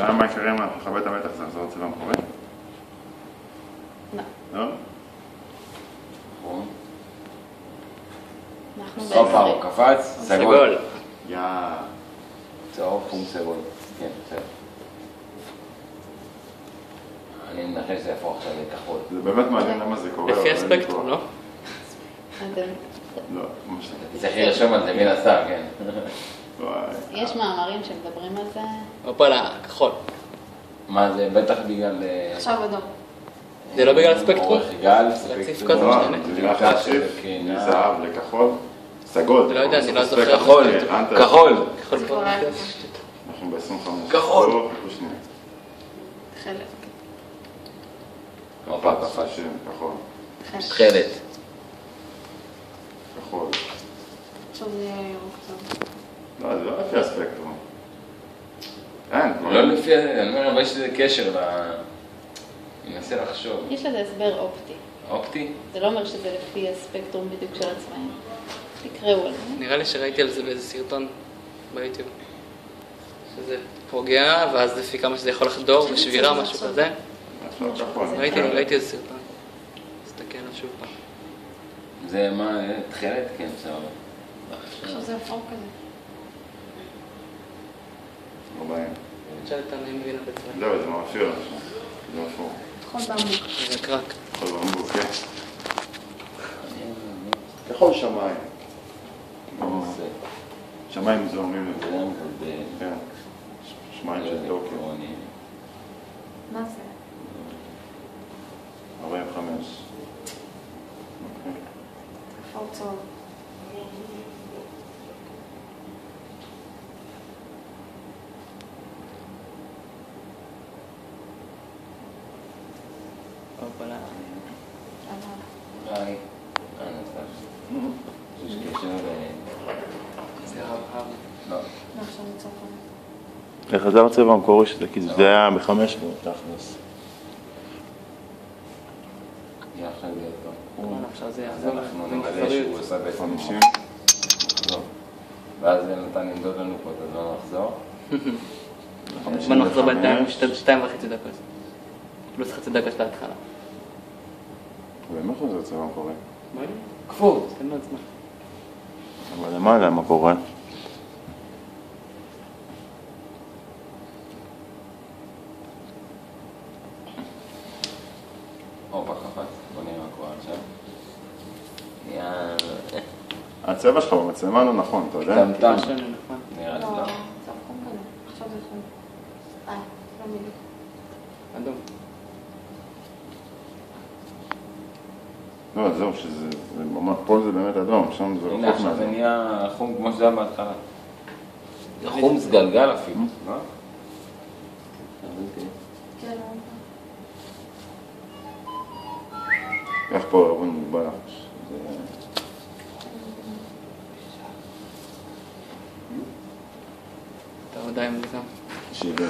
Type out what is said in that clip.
השאלה מה יקרה אם אנחנו נכבה את המתח, זה יחזור צבע המקורי? לא. לא? נכון. אנחנו הופה, הוא קפץ, סגול. צהוב, חום סגול. כן, בסדר. אני מנחש שזה יהפוך עכשיו לכחול. זה באמת מעניין למה זה קורה. לפי הספקטרום, לא? לא, ממש לא. תצטרכי לרשום על זה מן הסתם, כן. יש מאמרים שמדברים על זה. הופה, לכחול. מה זה? בטח בגלל... עכשיו אדום. זה לא בגלל הספקטרום? אורך גל, רציף ספקטרום. כזה לא, משתנה. זה נראה חשיף, מזהב לכחול, סגול. לא יודע, אני לא זוכר. כחול, כחול. כחול פה. אנחנו ב-25. כחול. שנייה. חלק. הופה, קפץ. כחול. תכלת. כחול. עכשיו זה יהיה ירוק טוב. לא, זה לא לפי הספקטרום. אין. לא לפי... אני אומר, אבל יש לזה קשר ל... אני מנסה לחשוב. יש לזה הסבר אופטי. אופטי? זה לא אומר שזה לפי הספקטרום בדיוק של עצמאים. תקראו על זה. נראה לי שראיתי על זה באיזה סרטון ביוטיוב. שזה פוגע, ואז לפי כמה שזה יכול לחדור, ושבירה, משהו כזה. ראיתי איזה סרטון. תסתכל עליו שוב פעם. זה מה? תכלת? כן, בסדר. עכשיו זה אפור כזה. לא בעיה. תשאל את אני מבינה בצבע. לא, זה מאפיר. זה אפור. כחול במבוק. זה קרק. כחול במבוק, כן. כחול שמיים. שמיים זורמים לזה. כן. שמיים של טוקיו. מה זה? 45. אפור צהוב. הופה, היי. יש קשר זה רב. לא. עכשיו זה צהוב. איך חזר הצבע המקורי שזה, כי זה היה ב-500 תכלס. יחד להיות טוב. עכשיו זה אז יעזור. אנחנו נגלה שהוא עושה בעצם 50. לחזור. ואז נתן למדוד לנו פה, אז לא נחזור. בוא נחזור בינתיים 2.5 דקות. פלוס חצי דקה של ההתחלה. באמת חוזר הצבע המקורי. קפוא, תן לו את זמן. אבל למעלה מה קורה? הופה, קפץ. בוא נראה מה קורה עכשיו. יאללה. הצבע שלך במצלמה לא נכון, אתה יודע? טמטם. משהו נכון. נראה לי לא, לא. זה אפור כזה. עכשיו זה חום. לא בדיוק. אדום. לא, זהו, שזה ממש, פה זה באמת אדום, שם זה הנה, רחוק עכשיו זה מאדום. נהיה חום כמו שזה היה בהתחלה. חום סגלגל אפילו, לא? כן, קח פה ארון מוגבל. אתה עדיין מוגזם. 70.